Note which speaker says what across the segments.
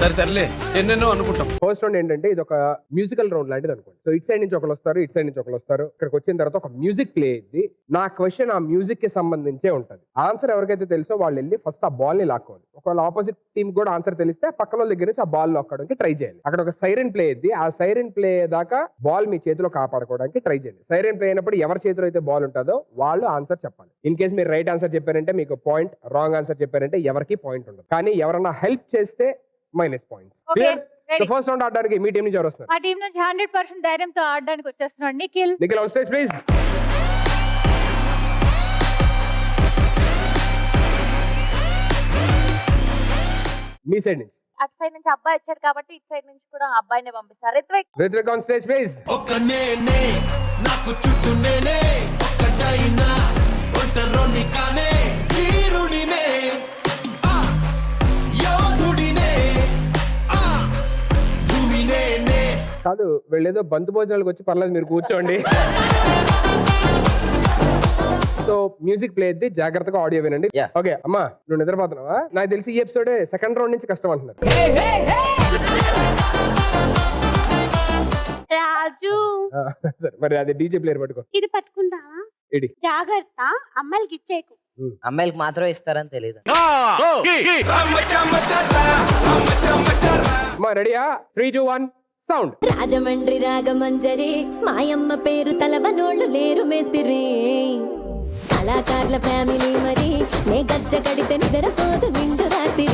Speaker 1: సరే తరలే ఎన్నెన్నో అనుకుంటాం.
Speaker 2: ఫస్ట్ రౌండ్ ఏంటంటే ఇది ఒక మ్యూజికల్ రౌండ్ లాంటిది అనుకోండి. సో ఇటు సైడ్ నుంచి ఒకరు వస్తారు, ఇటు సైడ్ నుంచి ఒకరు వస్తారు. ఇక్కడికి వచ్చిన తర్వాత ఒక మ్యూజిక్ ప్లే అయింది. నా క్వశ్చన్ ఆ మ్యూజిక్ కి సంబంధించే ఉంటుంది. ఆన్సర్ ఎవరికైతే తెలుసో వాళ్ళు వెళ్ళి ఫస్ట్ ఆ బాల్ ని లాక్కోవాలి. ఒకవేళ ఆపోజిట్ టీమ్ కూడా ఆన్సర్ తెలిస్తే పక్కన వాళ్ళ దగ్గర నుంచి ఆ బాల్ లాక్కడానికి ట్రై చేయాలి. అక్కడ ఒక సైరన్ ప్లే అయింది. ఆ సైరన్ ప్లే దాకా బాల్ మీ చేతిలో కాపాడుకోవడానికి ట్రై చేయండి. సైరన్ ప్లే అయినప్పుడు ఎవరి చేతిలో అయితే బాల్ ఉంటుందో వాళ్ళు ఆన్సర్ చెప్పాలి. ఇన్ కేసు మీరు రైట్ ఆన్సర్ చెప్పారంటే మీకు పాయింట్, రాంగ్ ఆన్సర్ చెప్పారంటే ఎవరికి పాయింట్ ఉండదు. కానీ ఎవరన్నా హెల్ప్ చేస్తే మైనస్ పాయింట్. ఫస్ట్ రౌండ్ ఆడడానికి మీ టీం నుంచి ఎవరు వస్తారు?
Speaker 3: మా టీం నుంచి 100% ధైర్యంతో ఆడడానికి వచ్చేస్తున్నాడు Nikhil.
Speaker 2: Nikhil on stage please. మీ సైడ్ నుంచి
Speaker 4: అటు సైడ్ నుంచి అబ్బాయి వచ్చాడు కాబట్టి ఇటు సైడ్ నుంచి కూడా అబ్బాయినే పంపిస్తారు.
Speaker 2: Ritvik on stage please.
Speaker 5: నాకు చుట్టూ నేనే ఒక్కటైనా ఒంటరోని కానే వీరుడినే యోధుడినే భూమినే
Speaker 2: కాదు వీళ్ళేదో బంతు భోజనాలకు వచ్చి పర్లేదు మీరు కూర్చోండి. సో మ్యూజిక్ ప్లే అయితే జాగ్రత్తగా ఆడియో వినండి. ఓకే అమ్మా నువ్వు నిద్రపోతున్నావా? నాకు తెలిసి ఈ ఎపిసోడ్ సెకండ్ రౌండ్ నుంచి కష్టం అంటున్నారు.
Speaker 3: రాజు
Speaker 2: సరే మరి అది డీజే ప్లేయర్ పట్టుకో.
Speaker 3: ఇది పట్టుకుంటావా?
Speaker 2: ఇడి
Speaker 3: జాగ్రత్త, అమ్మాయిలకి ఇచ్చేకు.
Speaker 6: అమ్మాయిలకు మాత్రమే ఇస్తారని తెలియదు.
Speaker 2: అమ్మా రెడీయా? 3, 2, 1 సౌండ్.
Speaker 7: రాజమండ్రి రాగమంజరి మాయమ్మ పేరు తలవనోళ్ళు లేరు మేస్తిరి కళాకారుల ఫ్యామిలీ మరి నే గజ్జ కడితే నిద్రపోదు నిండు రాత్రి.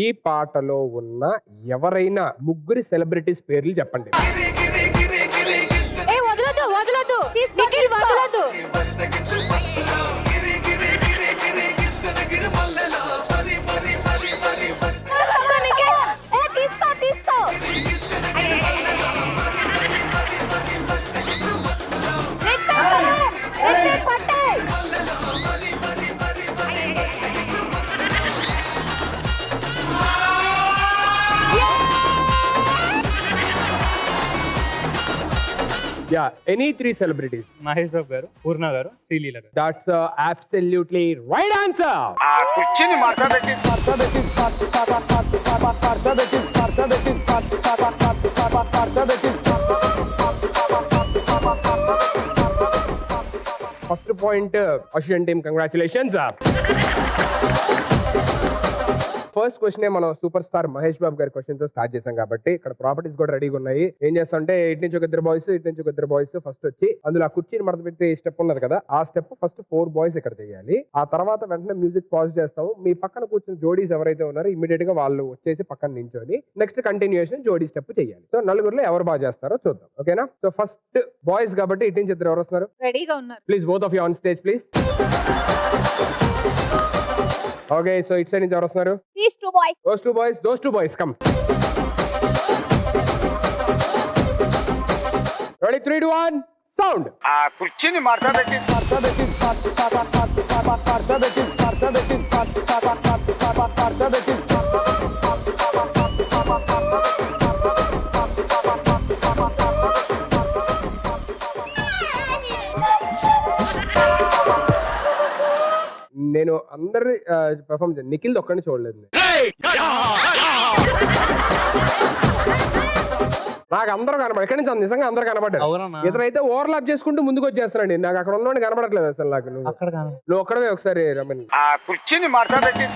Speaker 2: ఈ పాటలో ఉన్న ఎవరైనా ముగ్గురు సెలబ్రిటీస్ పేర్లు చెప్పండి.
Speaker 3: వదలదు వదలదు నిఖిల్ వదలదు.
Speaker 2: Yeah, any 3 celebrities.
Speaker 8: Mahesh Babu గారు, పూర్ణ గారు, శ్రీలీల గారు.
Speaker 2: That's absolutely right answer.
Speaker 1: కూర్చుని మాట్లాడబెట్టి
Speaker 2: first point Ashwin team, congratulations. First question మనం సూపర్ స్టార్ మహేష్ బాబు గారి క్వశ్చన్ తో స్టార్ట్ చేసాం కాబట్టి ఇక్కడ ప్రాపర్టీస్ కూడా రెడీగా ఉన్నాయి. ఏం చేస్తామంటే ఇటు నుంచి ఒక ఇద్దరు బాయ్స్, ఇటు నుంచి ఒక ఇద్దరు బాయ్స్ ఫస్ట్ వచ్చి అందులో ఆ కుర్చీని మడత పెట్టి స్టెప్ ఉన్నది కదా, ఆ స్టెప్ ఫస్ట్ 4 బాయ్స్ ఇక్కడ చేయాలి. ఆ తర్వాత వెంటనే మ్యూజిక్ పాజ్ చేస్తాము. మీ పక్కన కూర్చున్న జోడీస్ ఎవరైతే ఉన్నారో ఇమీడియట్ గా వాళ్ళు వచ్చేసి పక్కన నించొని నెక్స్ట్ కంటిన్యూషన్ జోడీ స్టెప్ చేయాలి. సో నలుగురులో ఎవరు బాగా చేస్తారో చూద్దాం. ఓకేనా? సో ఫస్ట్ బాయ్స్ కాబట్టి ఇటు నుంచి ఇద్దరు ఎవరు వస్తున్నారు?
Speaker 3: రెడీగా ఉన్నారు.
Speaker 2: Please both of you on stage please. Okay so ఇటు సైడ్ నుంచి ఎవరు వస్తున్నారు?
Speaker 4: These two boys.
Speaker 2: Those two boys come. Ready? 3, 2, 1 sound.
Speaker 1: కూర్చుని మాట్లాడబెట్టి
Speaker 2: నేను అందరి పర్ఫార్మ్ నిఖిల్ ఒక్కడిని చూడలేదు. నాకు అందరూ కనబడి ఎక్కడి నుంచి నిజంగా అందరూ కనబడ్డారు. ఇతనైతే ఓవర్లాప్ చేసుకుంటూ ముందుకు వచ్చేస్తానండి. నాకు అక్కడ ఉన్నోడిని కనబడట్లేదు అసలు. నాకు నువ్వు ఒక్కడవే ఒకసారి రమణి
Speaker 1: కూర్చుని మాట్లాడబెట్టి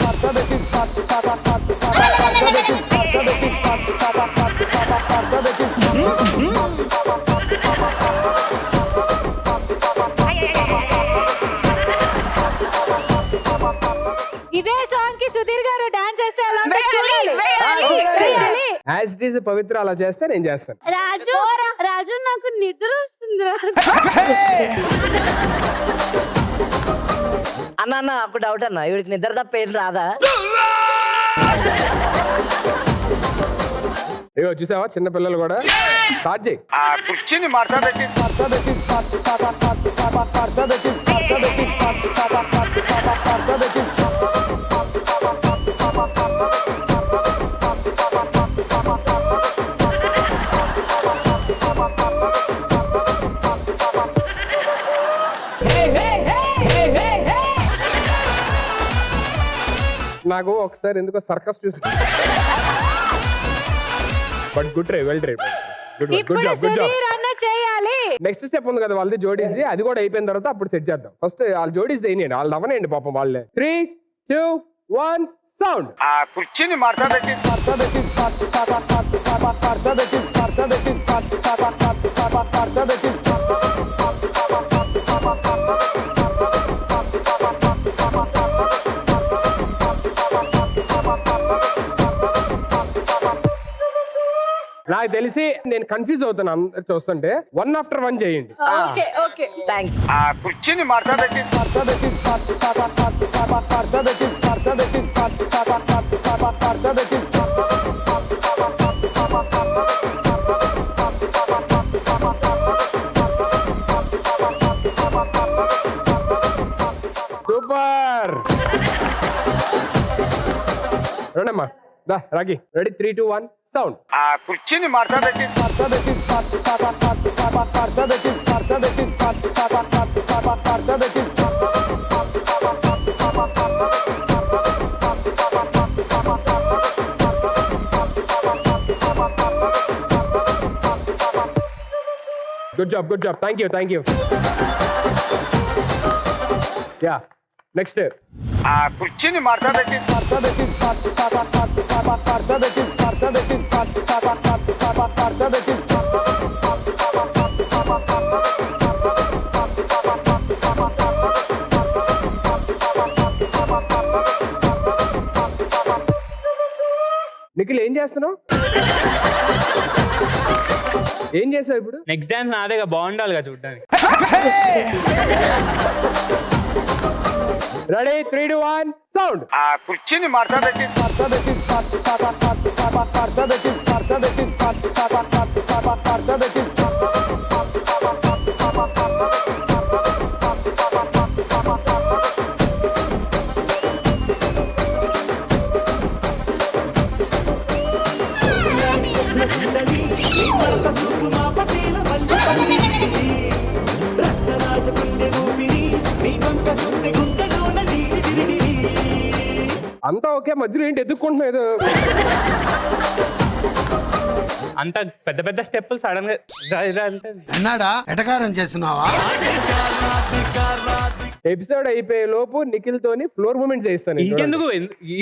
Speaker 3: ఇదే సాంగ్ కి సుధీర్ గారు డాన్స్ చేస్తే ఎలా
Speaker 2: యాజ్ ఇట్ ఈస్ పవిత్ర అలా చేస్తే నేను చేస్తాను.
Speaker 3: రాజు రాజు నాకు నిద్ర వస్తుంది.
Speaker 6: అన్న ఒక డౌట్ అన్న, వీడికి నిద్ర తప్ప ఏం రాదా?
Speaker 2: అయ్యో చూసావా చిన్న పిల్లలు కూడా. స్టార్ట్ చేయి.
Speaker 1: కూర్చుని మాట్లాడబెట్టి
Speaker 2: నాకు ఒకసారి ఎందుకో సర్కస్ చూసి but good try, well try. Good
Speaker 3: ఇప్పుడు
Speaker 2: జాబ్, గుడ్ జాబ్.
Speaker 3: సుధీర్ అన్న చేయాలి.
Speaker 2: నెక్స్ట్ స్టెప్ ఉంది కదా వాళ్ళది జోడీస్, అది కూడా అయిపోయిన తర్వాత అప్పుడు సెట్ చేద్దాం. ఫస్ట్ వాళ్ళు జోడీస్ వేయండి, వాళ్ళు నవ్వనేయండి పాపం వాళ్ళే. 3, 2, 1 సౌండ్.
Speaker 1: ఆ కుర్చీని మార్చబెట్టి
Speaker 2: నాకు తెలిసి నేను కన్ఫ్యూజ్ అవుతాను అందరు చూస్తుంటే. 1 after 1 చేయండి.
Speaker 4: Okay okay
Speaker 6: thanks.
Speaker 1: ఆ కుర్చీని మార్చబెట్టి
Speaker 2: సూపర్. రండమ్మా, దా రాగి. Ready, 3, 2, 1 sound.
Speaker 1: ఆ కుర్చీని మార్చబెట్టి
Speaker 2: good job, good job. Thank you, thank you. Yeah, next.
Speaker 1: ఆ కుర్చీని మార్చబెట్టి
Speaker 2: నిఖిల్ ఏం చేస్తున్నావు? ఏం చేసావు ఇప్పుడు?
Speaker 8: నెక్స్ట్ డాన్స్ నాదేగా, బాగుండాలిగా చూడడానికి.
Speaker 2: Ready, 3, 2, 1 sound.
Speaker 1: ఆ కుర్చీని మార్చబెట్టి
Speaker 2: అంతా ఓకే, మధ్యలో ఏంటి ఎదుర్కొంటున్నావు ఏదో?
Speaker 8: అంత పెద్ద పెద్ద స్టెప్పులు సడన్ గా అంటే
Speaker 5: అన్నాడా ఎటకారం చేస్తున్నావా?
Speaker 2: ఎపిసోడ్ అయిపోయే లోపు నిఖిల్ తోని ఫ్లోర్ మూమెంట్ చేస్తాను.
Speaker 8: ఇంకెందుకు,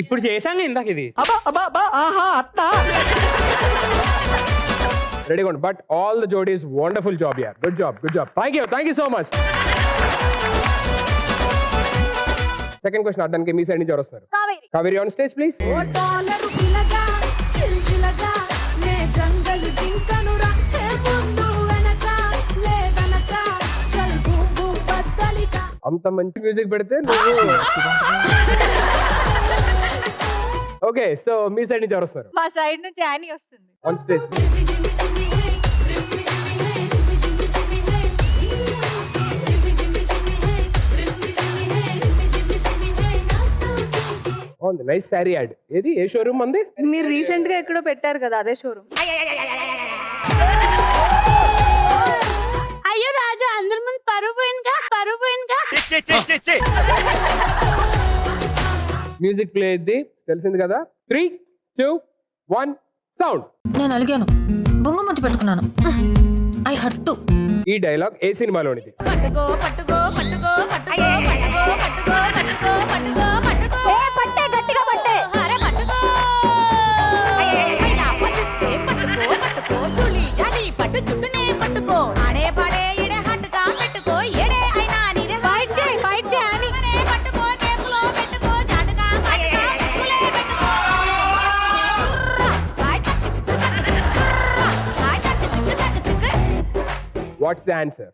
Speaker 8: ఇప్పుడు చేశాంగా ఇందాక ఇది.
Speaker 2: రెడీ కొండి. But all the jodis wonderful job యార్. Good job, good job. Thank you so much. Second question అడ్డానికి మీ సైడ్ నుంచి ఎవరు వస్తారు?
Speaker 4: Kaveri
Speaker 2: Kaveri on stage please. అంత మంచి మ్యూజిక్ పెడితే నువ్వు. ఓకే, సో మీ సైడ్ నుంచి ఎవరు వస్తారు?
Speaker 3: మా సైడ్ నుంచి యానీ వస్తుంది.
Speaker 2: On stage. Nice sari add. ఏది, ఏ షోరూమ్ అంది?
Speaker 3: మీరు రీసెంట్ గా ఎక్కడో పెట్టారు కదా, అదే షోరూమ్. అయ్యో రాజా, అందరి ముందు పరువు పోయిందిగా.
Speaker 2: మ్యూజిక్ ప్లే అయింది, తెలిసింది కదా. 3, 2, 1 సౌండ్.
Speaker 9: నేను అలిగాను, బొంగమతి పెట్టుకున్నాను. I hurt to.
Speaker 2: ఈ డైలాగ్ ఏ సినిమాలోనిది?
Speaker 3: పట్టే, గట్టిగా పట్టే. ఫైట్ చేయి అని.
Speaker 2: What's the answer?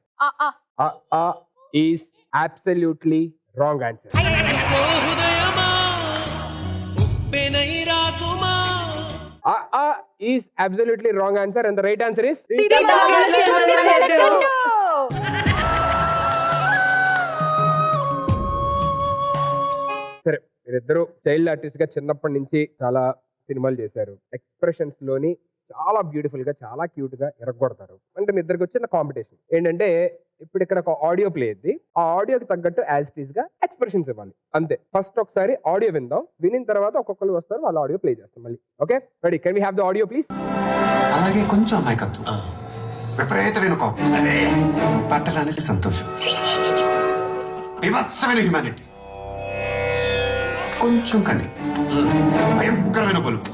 Speaker 2: Is absolutely wrong answer. Is absolutely wrong answer and the right answer is సరే. మీరిద్దరు చైల్డ్ ఆర్టిస్ట్ గా చిన్నప్పటి నుంచి చాలా సినిమాలు చేశారు. ఎక్స్ప్రెషన్స్ లోని చాలా బ్యూటిఫుల్ గా, చాలా క్యూట్ గా ఎరగొడతారు. అంటే మీ ఇద్దరికి వచ్చిన కాంపిటీషన్ ఏంటంటే ఇప్పుడు ఇక్కడ ఒక ఆడియో ప్లే అయింది. ఆ ఆడియోకి తగ్గట్టు యాజ్ ఇట్ ఈస్ గా ఎక్స్ప్రెషన్స్ ఇవ్వాలి అంతే. ఫస్ట్ ఒకసారి ఆడియో విందాం, వినిన తర్వాత ఒక్కొక్కరు వస్తారు, వాళ్ళ ఆడియో ప్లే చేస్తాం మళ్ళీ. Okay ready? Can we have the audio please?
Speaker 5: అలాగే కొంచెం అమాయకత్వం, విపరీతమైన కోపం, పట్టరాని సంతోషం, వివత్సమైన హ్యుమానిటీ, కొంచెం కని, భయంకరమైన బలుపు.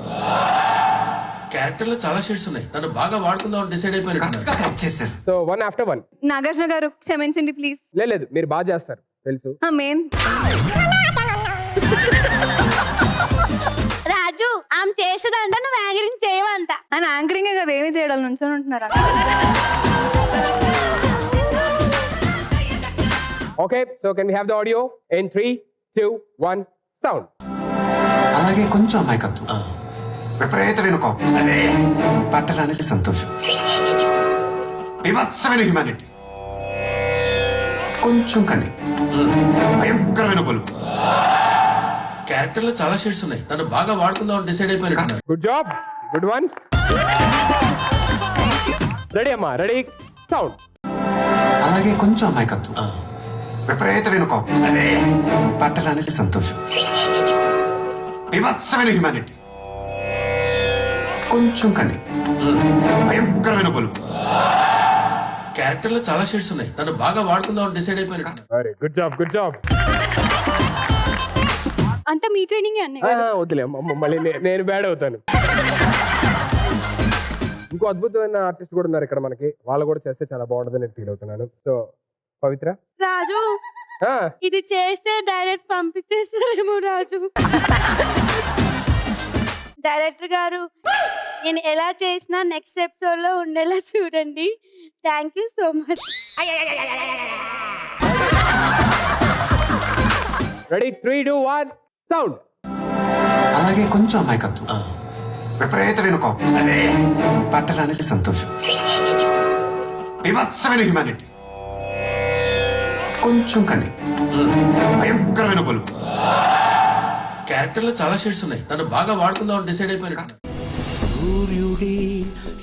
Speaker 10: క్యారెక్టర్ లో చాలా షేడ్స్ ఉన్నాయి, నన్ను బాగా వాడుకుందాం డిసైడ్ అయిపోయినట్టు
Speaker 5: చేశారు.
Speaker 2: So one after one.
Speaker 3: Nagarjuna గారు క్షమించండి ప్లీజ్.
Speaker 2: లేదు మీరు బాగా చేస్తారు తెలుసు.
Speaker 3: మేం రాజు ఆమె చేసేదంట, నువ్వు యాంకరింగ్ చేయవంట. అని యాంకరింగ్ కదా ఏమి చేయడం, నుంచొని ఉంటున్నారా?
Speaker 2: Okay so can we have the audio in 3, 2, 1 sound.
Speaker 5: అలాగే కొంచెం అమాయకత్వం, విపరీతమైన కోపం, పట్టరాని సంతోషం, వివత్సమైన హ్యుమానిటీ, కొంచెం కని, భయంకరమైన బలుపు.
Speaker 10: క్యారెక్టర్ లో చాలా షేడ్స్ ఉన్నాయి, నన్ను బాగా వాడుకుందాం డిసైడ్ అయిపోయినట్టు
Speaker 2: good job, good one. Ready అమ్మా, రెడీ సౌండ్.
Speaker 5: అలాగే కొంచెం అమాయకత్వం, విపరీతమైన కోపం, పట్టరాని సంతోషం, వివత్సమైన హ్యుమానిటీ, కొంచెం కని, భయంకరమైన బలుపు.
Speaker 10: క్యారెక్టర్ లో చాలా షేడ్స్ ఉన్నాయి, నన్ను బాగా వాడుకుందాం డిసైడ్ అయిపోయినట్టు
Speaker 2: very good job, good job.
Speaker 3: అంతా మీ ట్రైనింగ్ అన్నీ.
Speaker 2: వద్దులే అమ్మ, మళ్ళీ నేను బ్యాడ్ అవుతాను. ఇంకో అద్భుతమైన ఆర్టిస్ట్ కూడా ఉన్నారు ఇక్కడ మనకి, వాళ్ళు కూడా చేస్తే చాలా బాగుంటుంది నేను ఫీల్ అవుతున్నాను. సో పవిత్ర.
Speaker 3: రాజు ఇది చేస్తే డైరెక్ట్ పంపించేస్తారేమో రాజు. డైరెక్టర్ గారు నేను ఎలా చేసినా నెక్స్ట్ ఎపిసోడ్ లో ఉండేలా చూడండి. Thank you so much.
Speaker 2: Ready 3, 2, 1 sound.
Speaker 5: అలాగే కొంచెం అమాయకత్వం, విపరీతమైన కోపం, పట్టరాని సంతోషం, వివత్సమైన హ్యుమానిటీ, కొంచెం కని, భయంకరమైన బలుపు.
Speaker 10: క్యారెక్టర్ లో చాలా షేడ్స్ ఉన్నాయి, నన్ను బాగా వాడుకుందాం డిసైడ్ అయిపోయినట్టు
Speaker 11: సూర్యుడి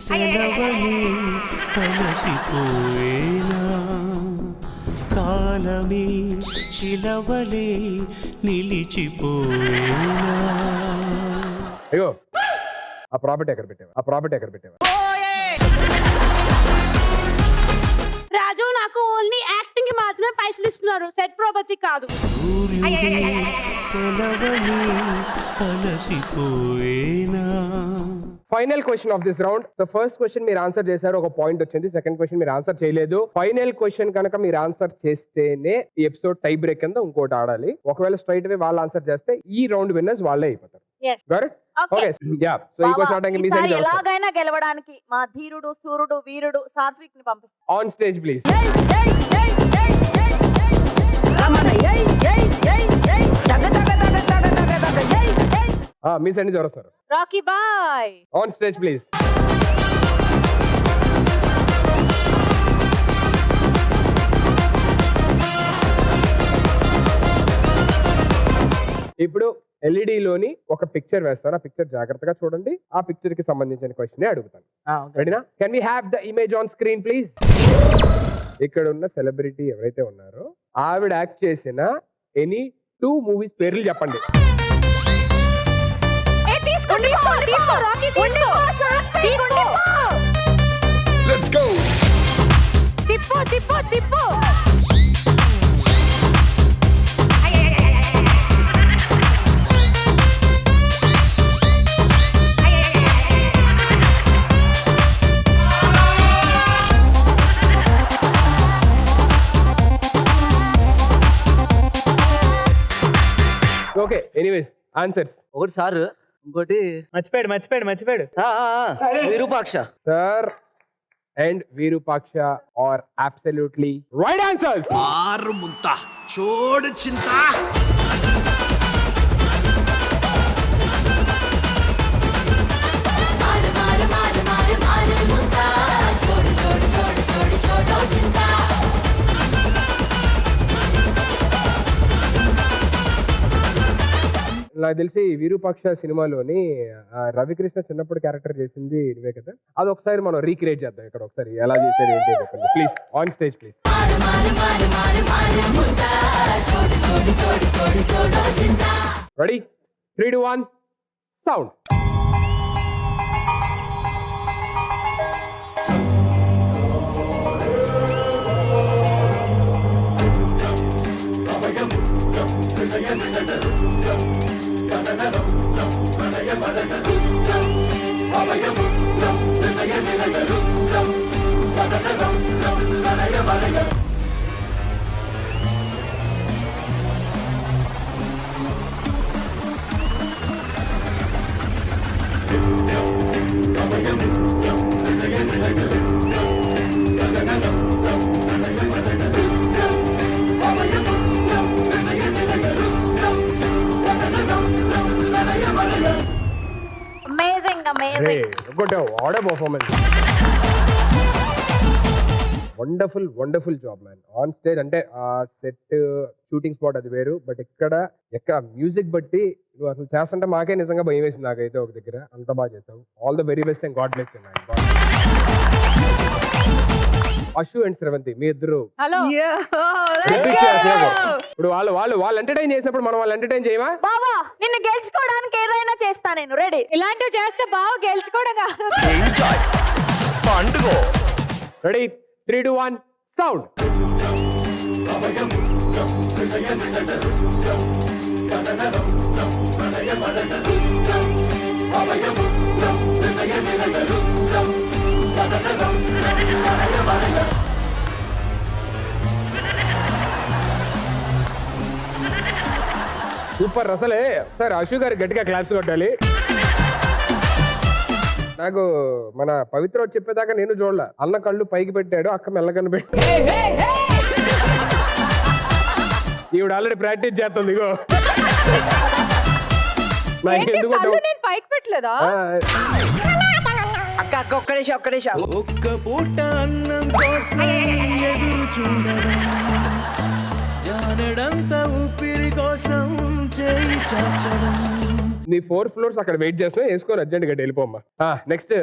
Speaker 11: సెలవని కలసిపోయేనా, కాలమే శిలవలే నిలిచిపోయేనా.
Speaker 2: అయ్యో ఆ ప్రాపర్టీ ఎక్కడ పెట్టావా? ఆ ప్రాపర్టీ ఎక్కడ పెట్టావా?
Speaker 3: రాజు నాకు ఓన్లీ యాక్టింగ్ కి మాత్రమే పైసలు ఇస్తున్నారు, సెట్ ప్రాపర్టీ కాదు.
Speaker 11: సూర్యుడి సెలవని కలసిపోయేనా.
Speaker 2: Final question of this round. So first question మీరు ఆన్సర్ చేశారు, ఒక పాయింట్ వచ్చింది. సెకండ్ క్వశ్చన్ మీరు ఆన్సర్ చేయలేదు. ఫైనల్ క్వశ్చన్ కనుక మీరు ఆన్సర్ చేస్తేనే ఈ ఎపిసోడ్ టై బ్రేక్ కింద ఇంకోటి ఆడాలి. ఒకవేళ స్ట్రైట్ అవే వాళ్ళు ఆన్సర్ చేస్తే ఈ రౌండ్ విన్నర్స్ వాళ్ళే అయిపోతారు. Okay yeah. సో ఈ క్వశ్చన్ ఆడడానికి మీ సైడ్
Speaker 4: ఎలాగైనా గెలవడానికి మా ధీరుడు సూర్యుడు వీరుడు సాత్విక్ ని పంపిస్తాం.
Speaker 2: On stage please. మీ సైడ్ నుంచి ఎవరు వస్తారు?
Speaker 4: Rocky boy
Speaker 2: on stage please. ఇప్పుడు ఎల్ఈడి లోని ఒక పిక్చర్ వేస్తారు. ఆ పిక్చర్ జాగ్రత్తగా చూడండి. ఆ పిక్చర్ కి సంబంధించిన క్వశ్చన్ అడుగుతాను. రెడీనా? Can we have the image on screen please? ఇక్కడ ఉన్న సెలబ్రిటీ ఎవరైతే ఉన్నారో ఆవిడ యాక్ట్ చేసిన ఎనీ 2 మూవీస్ పేర్లు చెప్పండి.
Speaker 3: తిప్పు తిప్పు తిప్పు.
Speaker 2: Okay anyways answers.
Speaker 6: ఒకటి సార్, ఇంకోటి
Speaker 8: మర్చిపోయాడు
Speaker 6: Virupaksha.
Speaker 2: Sir and Virupaksha are absolutely right answers.
Speaker 11: ఆరు ముంత చోడు చింత.
Speaker 2: నాకు తెలిసి విరూపాక్ష సినిమాలోని రవికృష్ణ చిన్నప్పుడు క్యారెక్టర్ చేసింది నువ్వే కదా. అది ఒకసారి మనం రీక్రియేట్ చేద్దాం ఇక్కడ. ఒకసారి ఎలా చేశారు ఏంటి చెప్పండి please. On stage please. Ready 3, 2, 1 sound.
Speaker 4: Amazing
Speaker 2: good what a performance. Wonderful job man. On stage అంటే ఆ సెట్ షూటింగ్ స్పాట్ అది వేరు, బట్ ఎక్కడ మ్యూజిక్ బట్టి నువ్వు అసలు చేస్తుంటే మాకే నిజంగా భయం వేసింది నాకైతే ఒక దగ్గర. అంత బాగా చేసావు. All the very best and God bless you man. Ashu and Sravanthi మీ ఇద్దరు
Speaker 4: హలో
Speaker 2: ఇప్పుడు వాళ్ళు ఎంటర్టైన్ చేసినప్పుడు మనం వాళ్ళు ఎంటర్టైన్ చేయమా?
Speaker 4: బావా నిన్ను గెలుచుకోవడానికి ఏదైనా చేస్తా నేను రెడీ.
Speaker 3: ఇలాంటివి చేస్తే బాగా గెలుచుకోవడం కాదు.
Speaker 2: Ready 3, 2, 1 sound. సూపర్ అసలే. సార్ అశు గారు గట్టిగా క్లాప్స్ కొట్టాలి. నాకు మన పవిత్ర చెప్పేదాకా నేను చూడలే. అన్న కళ్ళు పైకి పెట్టాడు, అక్క మెల్లకన్ను పెట్టి. ఈవిడ ఆల్రెడీ ప్రాక్టీస్ చేస్తుంది. ఇగో నాకు ఎందుకు
Speaker 3: నేను పైకి పెట్టలేదా?
Speaker 6: అక్క అక్క ఒక్క నిమిషం
Speaker 11: ఒక్క పూట అన్నం కోసం ఎదురు చూడడం, జానడంత ఊపిరి కోసం చేయి చాచడం.
Speaker 2: నీ 4 floors అక్కడ వెయిట్ చేస్తున్నా. వేసుకొని అర్జెంట్ గా వెళ్ళిపోమ్మా. నెక్స్ట్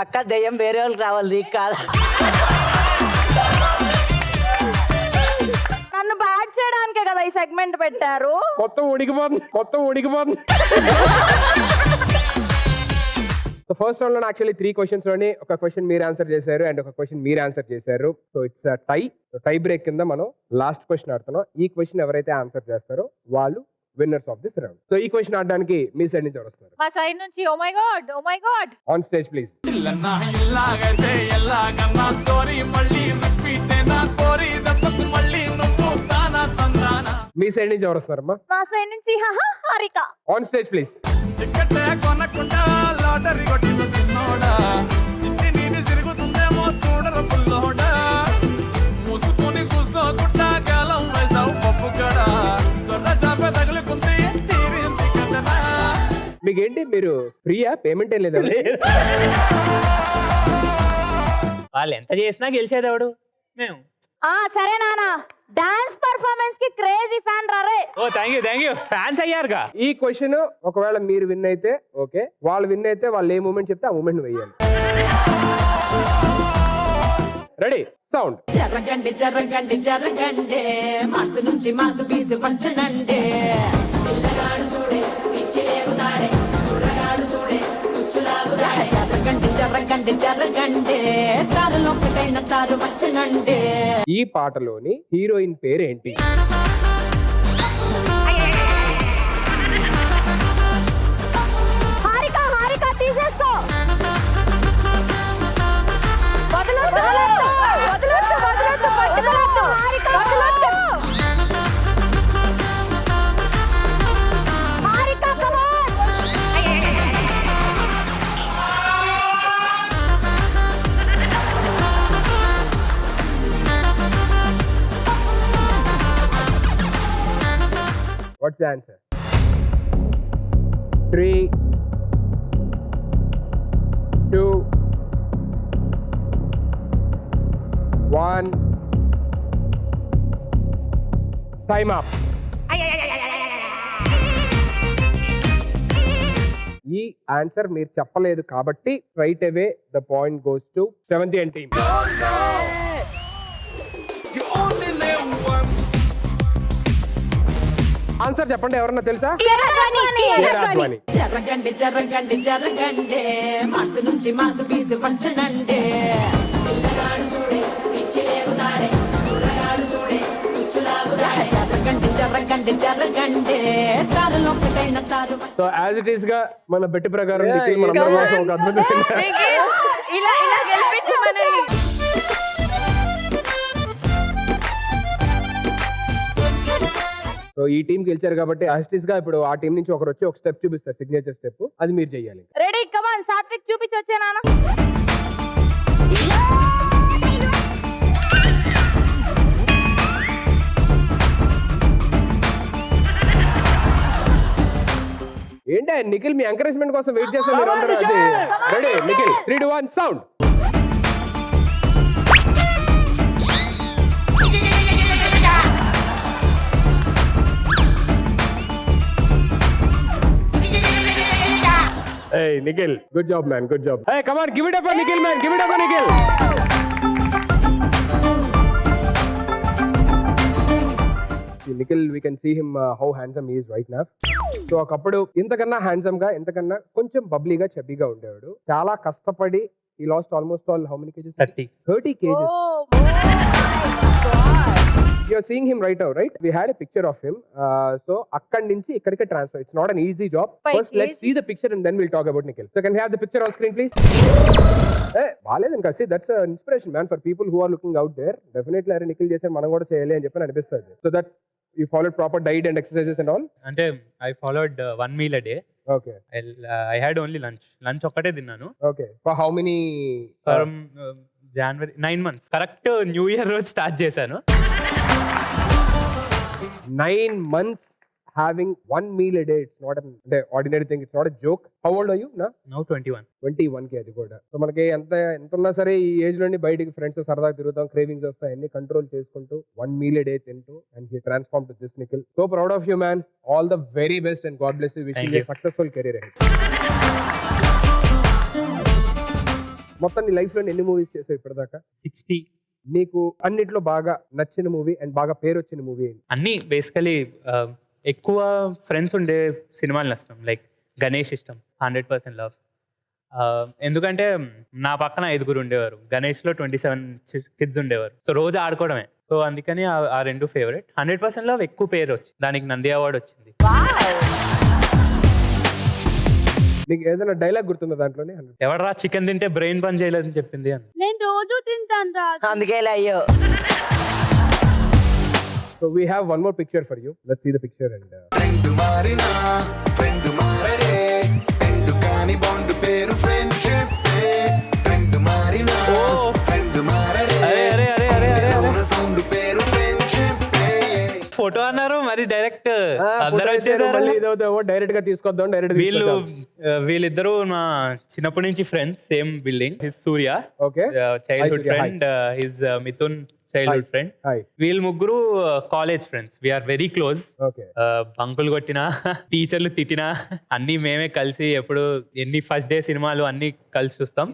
Speaker 6: అక్క దయ్యం వేరే వాళ్ళకి రావాలి నీకు కాదు.
Speaker 4: నన్ను బ్యాట్ చేయడానికే కదా ఈ సెగ్మెంట్ పెట్టారు.
Speaker 2: మొత్తం ఉడికిపోతుంది. సో ఫస్ట్ రౌండ్ లో యాక్చువల్లీ 3 questions లోని ఒక క్వశ్చన్ మీరు ఆన్సర్ చేశారు అండ్ ఒక క్వశ్చన్ మీరు ఆన్సర్ చేశారు. సో ఇట్స్ టై బ్రేక్ కింద మనం లాస్ట్ క్వశ్చన్ ఆడుతున్నాం. ఈ క్వశ్చన్ ఎవరైతే ఆన్సర్ చేస్తారో వాళ్ళు winners of this round. So ఈ క్వశ్చన్ ఆడడానికి మీ సైడ్ నుంచి వస్తారు.
Speaker 3: మా సైడ్ నుంచి oh my God
Speaker 2: on stage please. మీ సైడ్ నుంచి ఎవరు వస్తారమ్మా?
Speaker 4: మా సైడ్ నుంచి హారిక.
Speaker 2: On stage please. మీకేంటి మీరు ఫ్రీయా? పేమెంట్ ఏం లేదా?
Speaker 8: వాళ్ళు ఎంత చేసినా గెలిచేది ఎవడు? మేము.
Speaker 4: సరే నాన్న, డాన్స్ పర్ఫార్మెన్స్ కి క్రేజీ ఫ్యాన్ రారే.
Speaker 8: ఓ థ్యాంక్ యూ ఫ్యాన్స్ అయ్యారుగా.
Speaker 2: ఈ క్వశ్చన్ ఒకవేళ మీరు విన్ అయితే ఓకే, వాళ్ళు విన్ అయితే వాళ్ళు ఏ మూమెంట్ చెప్తే ఆ మూమెంట్ వేయాలి. Ready sound.
Speaker 7: జరగండి మాసు నుంచి మాసు పీసు పంచనండి. పిల్లగాడు చూడే పిచ్చి లేగుతాడే, కుర్రగాడు చూడే కుచ్చులాగుతాడే. జరగండి స్టార్ లోకైన స్టార్ వచ్చనండి.
Speaker 2: ఈ పాటలోని హీరోయిన్ పేరేంటి?
Speaker 4: హారిక తీసేసుకో. వదలొద్దు హారిక, వదలొద్దు. Harika come on.
Speaker 2: What's the answer? 3, 2, 1. Time up. ఈ ఆన్సర్ మీరు చెప్పలేదు కాబట్టి right away the point goes to seventh team. Answer చెప్పండి, ఎవరన్నా తెలుసా? రాజ్వాని.
Speaker 7: జరగండి జరగండి జరగండి మాసు నుంచి మాసు పీసు పంచనండి పిల్లగాడు చూడే పిచ్చిలేగుతాడే కుర్రగాడు చూడే కుచ్చులాగుతాడే జరగండి జరగండి జరగండి స్టార్ లోపటైన star.
Speaker 2: So as it is గా మన బెట్టి ప్రకారం నిఖిల్ మనందరి కోసం ఒక అద్భుతమైన
Speaker 3: ఇలా గెలిపించి మనల్ని.
Speaker 2: సో ఈ టీం గెలిచారు కాబట్టి యాజ్ ఇట్ ఈస్ గా ఇప్పుడు ఆ టీం నుంచి ఒకరు వచ్చి ఒక స్టెప్ చూపిస్తారు, సిగ్నేచర్ స్టెప్. అది మీరు చేయాలి.
Speaker 4: రెడీ కమాన్ సాత్విక్ చూపించొచ్చే నాన్న.
Speaker 2: ఏంటి నిఖిల్ మీ ఎంకరేజ్మెంట్ కోసం వెయిట్ చేస్తారు మీరు అందరూ. అది ready Nikhil 3, 2, 1 sound. Hey Nikhil, good job man, good job. Hey come on, give it up for Nikhil man, give it up for Nikhil. Nikhil, we can see him how handsome he is right now. So ఒకప్పుడు ఇంతకన్నా handsome గా, ఇంతకన్నా కొంచెం బబ్లీగా, చబ్బీగా ఉండేవాడు. చాలా కష్టపడి he lost almost all how many kgs? 30 kgs. You are seeing him right now, right? We had a picture of him. So akkadi nunchi ikkadike transfer. It's not an easy job. First let's see the picture and then we'll talk about Nikhil. So can we have the picture on screen please? బాలేదని కాదు. That's inspiration man for people who are looking out there. Definitely అరే నిఖిల్ చేశారు మనం కూడా చేయాలి అని చెప్పి అనిపిస్తుంది. So that you followed proper diet and exercises and all.
Speaker 8: అంటే I followed 1 meal a day.
Speaker 2: Okay.
Speaker 8: I had only lunch ఒక్కటే తిన్నాను.
Speaker 2: Okay. For how many?
Speaker 8: From January 9 months. Correct new year రోజు స్టార్ట్ చేశాను.
Speaker 2: 9 months having 1 meal a day. It's not an ordinary thing. It's not a joke. How old are you now?
Speaker 8: Now 21.
Speaker 2: 21 కి అది కూడా. So మనకి ఎంత ఉన్నా సరే ఈ ఏజ్ లోని బయటికి ఫ్రెండ్స్ సరదాగా తిరుగుతాం, క్రేవింగ్స్ వస్తాయి, అన్ని కంట్రోల్ చేసుకుంటూ 1 meal a day తింటూ and he transform to this Nikhil. So proud of you man. All the very best and God bless you. Wishing you successful career ahead. మొత్తం నీ లైఫ్ లో ఎన్ని మూవీస్ చేసావు ఇప్పటిదాకా?
Speaker 8: 60.
Speaker 2: నీకు అన్నిట్లో బాగా నచ్చిన మూవీ అండ్ బాగా పేరు వచ్చిన మూవీ ఏంటి?
Speaker 8: అన్ని బేసికలీ ఎక్కువ ఫ్రెండ్స్ ఉండే సినిమాలు నష్టం. లైక్ గణేష్ ఇష్టం, 100% లవ్. ఎందుకంటే నా పక్కన 5 ఉండేవారు. గణేష్లో 27 kids ఉండేవారు. సో రోజు ఆడుకోవడమే. సో అందుకని ఆ 2 ఫేవరెట్. 100% లవ్ ఎక్కువ పేరు వచ్చింది, దానికి నంది అవార్డు వచ్చింది.
Speaker 2: నీకు ఏదైనా డైలాగ్ గుర్తుందా దాంట్లోనే?
Speaker 8: ఎవడరా చికెన్ తింటే బ్రెయిన్ పని చేయలేదని చెప్పింది అని.
Speaker 3: నేను రోజు తింటాను రా.
Speaker 6: అందుకే అయ్యో.
Speaker 2: So we have one more picture for you. Let's see the picture and
Speaker 11: friend మారినా ఫ్రెండ్ మారరే ఫ్రెండ్ కాని బాండ్ పేరు ఫ్రెండ్షిప్. ఫ్రెండ్ మారినా ఫ్రెండ్ మారరే సౌండ్ పేరు ఫ్రెండ్షిప్.
Speaker 8: ఫోటో అన్నారు మరి డైరెక్ట్ అందరూ వచ్చేసారు.
Speaker 2: డైరెక్ట్ గా తీసుకొద్దాం. డైరెక్ట్
Speaker 8: వీళ్ళిద్దరూ నా చిన్నప్పటి నుంచి friends, same building. His Surya childhood friend, his Mithun childhood friend. వీళ్ళు ముగ్గురు college friends. We are very close. బంకులు కొట్టినా, టీచర్లు తిట్టినా అన్ని మేమే కలిసి ఎప్పుడు ఎన్ని ఫస్ట్ డే సినిమాలు అన్ని కలిసి చూస్తాం.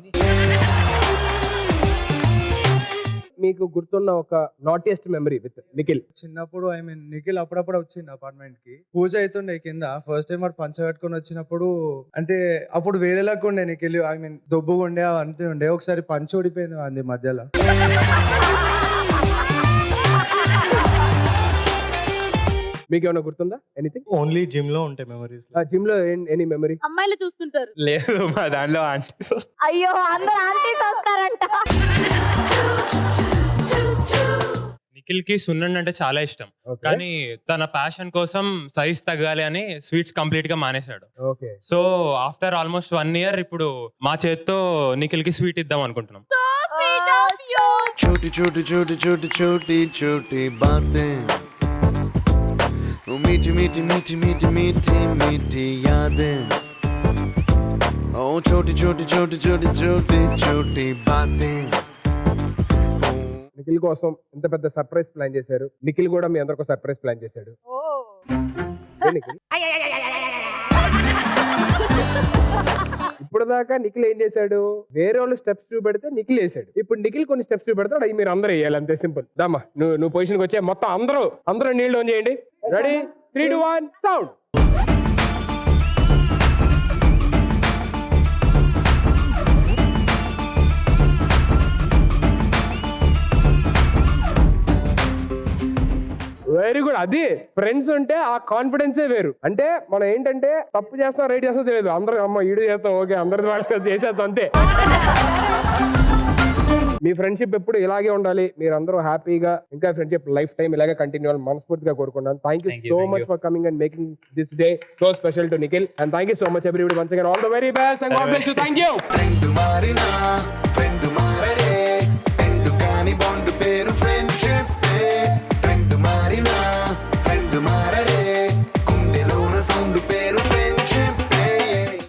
Speaker 2: మీకు గుర్తున్న ఒక నాటియెస్ట్ మెమరీ విత్ నిఖిల్?
Speaker 11: చిన్నప్పుడు నిఖిల్ అప్పుడప్పుడు వచ్చింది అపార్ట్మెంట్ కి. పూజ అవుతుండే కింద. ఫస్ట్ టైం వాడు పంచ కట్టుకొని వచ్చినప్పుడు అంటే అప్పుడు వేరేలాగా ఉండే నిఖిల్. దొబ్బుగా ఉండే అంతే ఉండే. ఒకసారి పంచ ఓడిపోయింది అంది మధ్యలో.
Speaker 2: మీకు ఏమైనా గుర్తుందా? ఎనీథింగ్?
Speaker 11: ఓన్లీ జిమ్ లో ఉంటాయి మెమరీస్.
Speaker 2: జిమ్ లో ఎనీ మెమరీ?
Speaker 3: అమ్మాయిలు చూస్తుంటారు.
Speaker 8: లేదు మా దాంట్లో ఆంటీస్.
Speaker 4: అయ్యో అందరూ ఆంటీస్ వస్తారంట.
Speaker 12: నిఖిల్ కి సున్నుండ అంటే చాలా ఇష్టం. కానీ తన ప్యాషన్ కోసం సైజ్ తగ్గాలి అని స్వీట్స్ కంప్లీట్ గా మానేశాడు. సో ఆఫ్టర్ ఆల్మోస్ట్ 1 year ఇప్పుడు మా చేత్తో నిఖిల్ కి స్వీట్ ఇద్దాం అనుకుంటున్నాం.
Speaker 11: छोटी छोटी छोटी छोटी छोटी छोटी बातें
Speaker 13: मीठी मीठी मीठी मीठी मीठी मीठी यादें ओ छोटी छोटी छोटी छोटी छोटी छोटी बातें
Speaker 2: నిఖిల్ కోసం ఇంత పెద్ద సర్ప్రైజ్ ప్లాన్ చేశారు. నిఖిల్ కూడా మీ అందరికి సర్ప్రైజ్ ప్లాన్ చేశాడు. ఏ నిఖిల్? ఇప్పుడు దాకా నిఖిల్ ఏం చేశాడు, వేరే వాళ్ళు స్టెప్స్ చూపెడితే నిఖిల్ వేసాడు. ఇప్పుడు నిఖిల్ కొన్ని స్టెప్స్ చూపెడతాడు, అవి మీరు అందరూ వేయాలి, అంతే సింపుల్. దామా నువ్వు పొజిషన్కి వచ్చే మొత్తం అందరూ నీళ్ళు ఆన్ చేయండి. Ready 3, 2, 1 sound. Very good. అది ఫ్రెండ్స్ ఉంటే ఆ కాన్ఫిడెన్సే వేరు. అంటే మనం ఏంటంటే తప్పు చేస్తాం రైట్ చేస్తాం తెలియదు, అందరూ అమ్మ ఈడు చేస్తాం ఓకే అందరి చేసేస్తాం అంతే. మీ ఫ్రెండ్షిప్ ఎప్పుడు ఇలాగే ఉండాలి, మీరు అందరూ హ్యాపీగా ఇంకా ఫ్రెండ్షిప్ లైఫ్ టైం ఇలాగే కంటిన్యూ అవ్వాలి మనస్ఫూర్తిగా కోరుకున్నాను. Thank you so much for coming and making this day so special to Nikhil and thank you so much everybody once again all the very best and God bless you. Thank you.